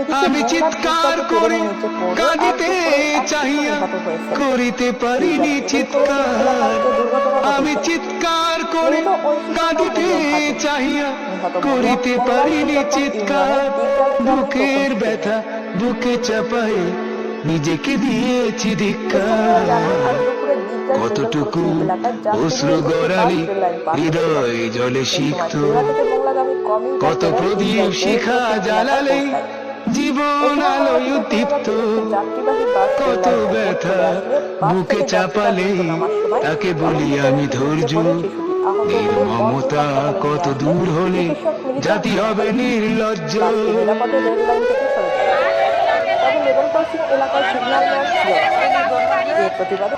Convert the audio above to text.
এদিকে আমি মোংলা চিৎকার দ্রুতপদে করে ট্রেনের নিচে পড়ে কাঁদিতে আটক করে চাহিয়া নিহত হয়েছেন করিতে পারিনি দুইজন। এদিন কলসিন্দুর চিৎকার। এলাকায় যে দুর্ঘটনা আমি ঘটেছে, চিৎকার করে নিহত ওই শিশুর নাম কাঁদিতে মরিয়ম খাতুন। চাহিয়া নিহত মরিয়ম করিতে মোংলার পারিনি সুজারপাড় চিৎকার। ইউনিয়নের দিগদার গ্রামের প্রথম বুকের শিশু। ব্যথা বুকে চাপায় নিজেকে দিয়েছি স্থানীয়রা ধিক্কার। জানান, আজ দুপুরে দিগদার মিডল কতটুকু ক্রসিং এলাকায় যাত্রী অশ্রু নিয়ে একটি বাস গড়ালি রেল লাইন পার হচ্ছিল। হৃদয় জলে সেই সময় সিক্ত। খুলনা থেকে মোংলাগামী কমিউটার কত ট্রেনের প্রদীপ ইঞ্জিন ফেল শিখা ক্রসিং এলাকায় জ্বালালে পৌঁছায়। এ জীবন সময় মোংলা আলোয় থেকে উদ্দীপ্ত। ট্রেনেরও একটি যাত্রীবাহী বাস রেল কত লাইনের ওপর ব্যথা চলে আসলে বাস বুকে থেকে যাত্রীরা চাপালে দ্রুত নামার সময় তাকে বলি অনিয়ন্ত্রিত আমি হয়ে নিচে ধৈর্য। পড়ে শিশুটি আহত হলে বর্নি নির্মমতা হাসপাতালে নিয়ে কত আসলে দূর হলে চিকিৎসক মৃত জাতি ঘোষণা হবে করেন। নির্লজ্জ। বাসটি নিরাপদে রেল লাইন থেকে সরে যায়। তবে লেভেল ক্রসিং এলাকায় সিগন্যাল দেওয়ার ছিল না। এর প্রতিবাদে